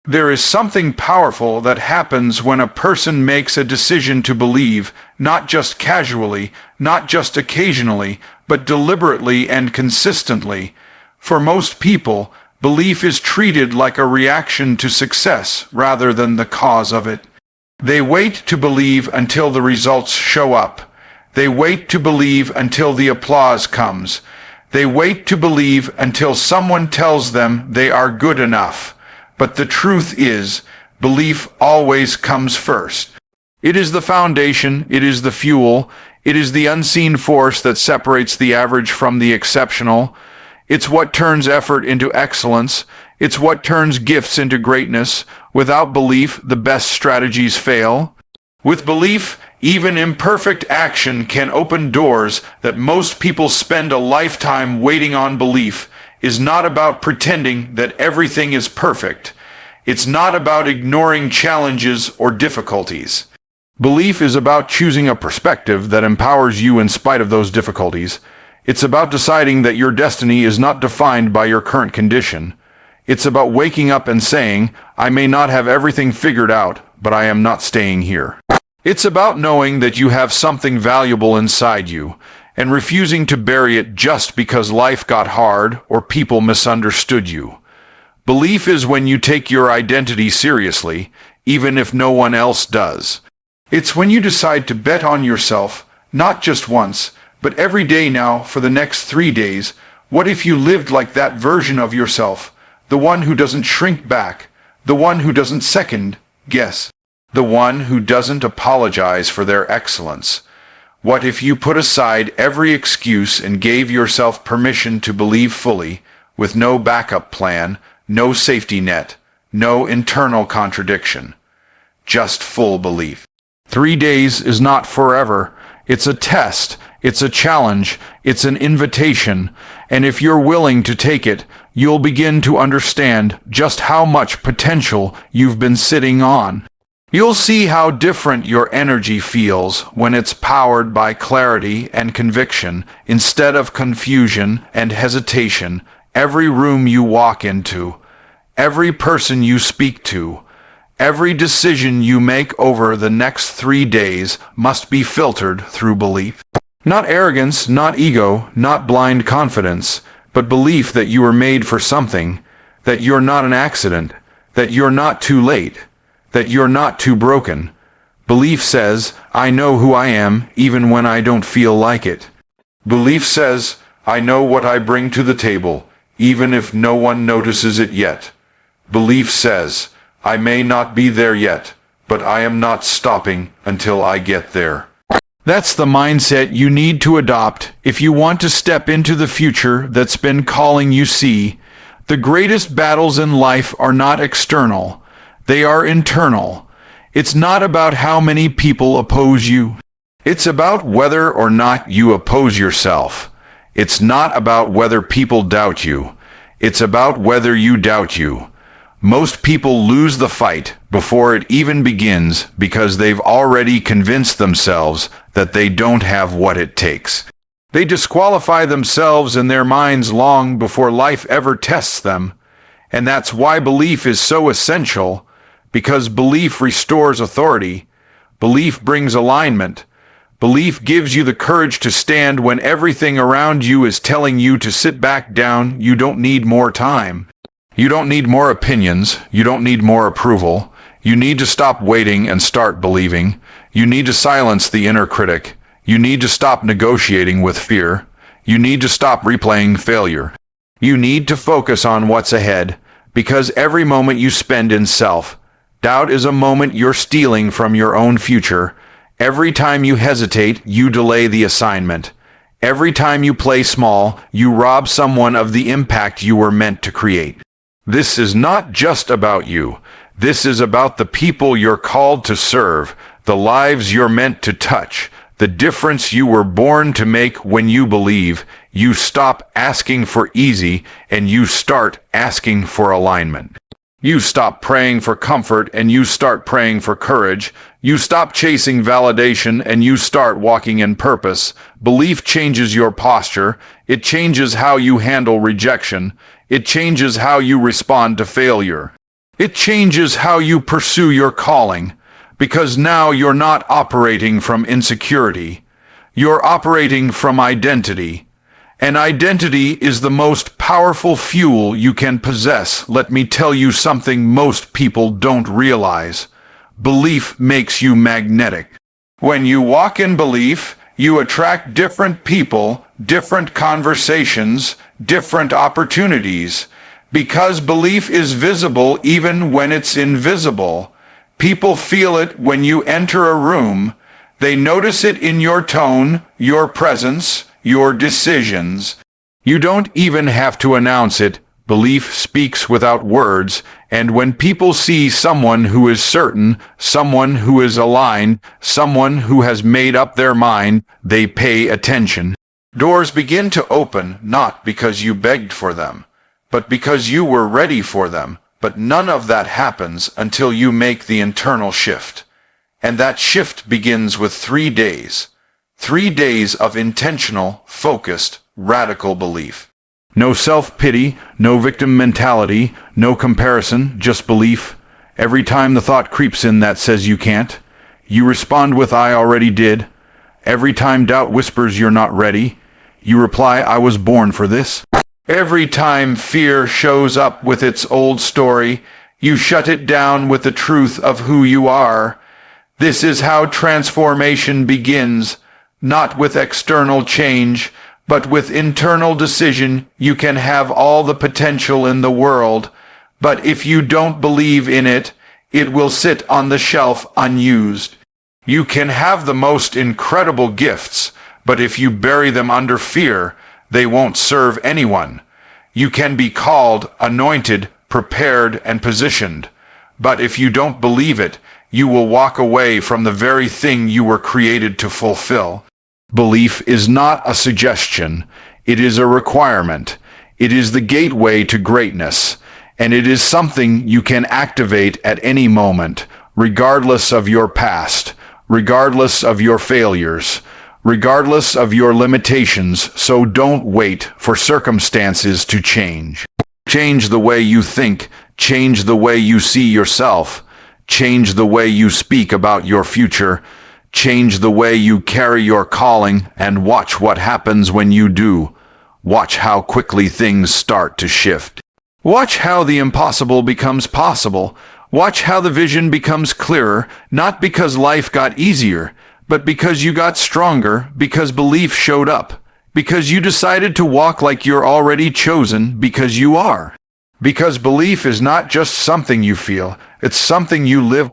There is something powerful that happens when a person makes a decision to believe, not just casually, not just occasionally, but deliberately and consistently. For most people, belief is treated like a reaction to success rather than the cause of it. They wait to believe until the results show up. They wait to believe until the applause comes. They wait to believe until someone tells them they are good enough. But the truth is, belief always comes first. It is the foundation, it is the fuel, it is the unseen force that separates the average from the exceptional. It's what turns effort into excellence. It's what turns gifts into greatness. Without belief, the best strategies fail. With belief, even imperfect action can open doors that most people spend a lifetime waiting on. Belief is not about pretending that everything is perfect. It's not about ignoring challenges or difficulties. Belief is about choosing a perspective that empowers you in spite of those difficulties. It's about deciding that your destiny is not defined by your current condition. It's about waking up and saying, I may not have everything figured out, but I am not staying here. It's about knowing that you have something valuable inside you, and refusing to bury it just because life got hard or people misunderstood you. Belief is when you take your identity seriously, even if no one else does. It's when you decide to bet on yourself, not just once, but every day now for the next 3 days. What if you lived like that version of yourself, the one who doesn't shrink back, the one who doesn't second guess, the one who doesn't apologize for their excellence? What if you put aside every excuse and gave yourself permission to believe fully, with no backup plan, no safety net, no internal contradiction? Just full belief. 3 days is not forever. It's a test. It's a challenge. It's an invitation. And if you're willing to take it, you'll begin to understand just how much potential you've been sitting on. You'll see how different your energy feels when it's powered by clarity and conviction instead of confusion and hesitation. Every room you walk into, every person you speak to, every decision you make over the next 3 days must be filtered through belief. Not arrogance, not ego, not blind confidence, but belief that you were made for something, that you're not an accident, that you're not too late, that you're not too broken. Belief says, I know who I am even when I don't feel like it. Belief says, I know what I bring to the table, even if no one notices it yet. Belief says, I may not be there yet, but I am not stopping until I get there. That's the mindset you need to adopt if you want to step into the future that's been calling you. See, the greatest battles in life are not external. They are internal. It's not about how many people oppose you. It's about whether or not you oppose yourself. It's not about whether people doubt you. It's about whether you doubt you. Most people lose the fight before it even begins because they've already convinced themselves that they don't have what it takes. They disqualify themselves in their minds long before life ever tests them. And that's why belief is so essential, because belief restores authority. Belief brings alignment. Belief gives you the courage to stand when everything around you is telling you to sit back down. You don't need more time. You don't need more opinions. You don't need more approval. You need to stop waiting and start believing. You need to silence the inner critic. You need to stop negotiating with fear. You need to stop replaying failure. You need to focus on what's ahead, because every moment you spend in self-doubt is a moment you're stealing from your own future. Every time you hesitate, you delay the assignment. Every time you play small, you rob someone of the impact you were meant to create. This is not just about you. This is about the people you're called to serve, the lives you're meant to touch, the difference you were born to make. When you believe, you stop asking for easy and you start asking for alignment. You stop praying for comfort and you start praying for courage. You stop chasing validation and you start walking in purpose. Belief changes your posture. It changes how you handle rejection. It changes how you respond to failure. It changes how you pursue your calling, because now you're not operating from insecurity. You're operating from identity. And identity is the most powerful fuel you can possess. Let me tell you something most people don't realize. Belief makes you magnetic. When you walk in belief, you attract different people, different conversations, different opportunities. Because belief is visible even when it's invisible. People feel it when you enter a room. They notice it in your tone, your presence, your decisions. You don't even have to announce it. Belief speaks without words, and when people see someone who is certain, someone who is aligned, someone who has made up their mind, they pay attention. Doors begin to open not because you begged for them, but because you were ready for them. But none of that happens until you make the internal shift. And that shift begins with 3 days. 3 days of intentional, focused, radical belief. No self-pity, no victim mentality, no comparison, just belief. Every time the thought creeps in that says you can't, you respond with "I already did." Every time doubt whispers you're not ready, you reply "I was born for this." Every time fear shows up with its old story, you shut it down with the truth of who you are. This is how transformation begins, not with external change, but with internal decision. You can have all the potential in the world, but if you don't believe in it, it will sit on the shelf unused. You can have the most incredible gifts, but if you bury them under fear, they won't serve anyone. You can be called, anointed, prepared, and positioned, but if you don't believe it, you will walk away from the very thing you were created to fulfill. Belief is not a suggestion. It is a requirement. It is the gateway to greatness, and it is something you can activate at any moment, regardless of your past, regardless of your failures, regardless of your limitations. So don't wait for circumstances to change. Change the way you think, change the way you see yourself, change the way you speak about your future, change the way you carry your calling, and watch what happens when you do. Watch how quickly things start to shift. Watch how the impossible becomes possible. Watch how the vision becomes clearer, not because life got easier, but because you got stronger, because belief showed up, because you decided to walk like you're already chosen, because you are. Because belief is not just something you feel, it's something you live.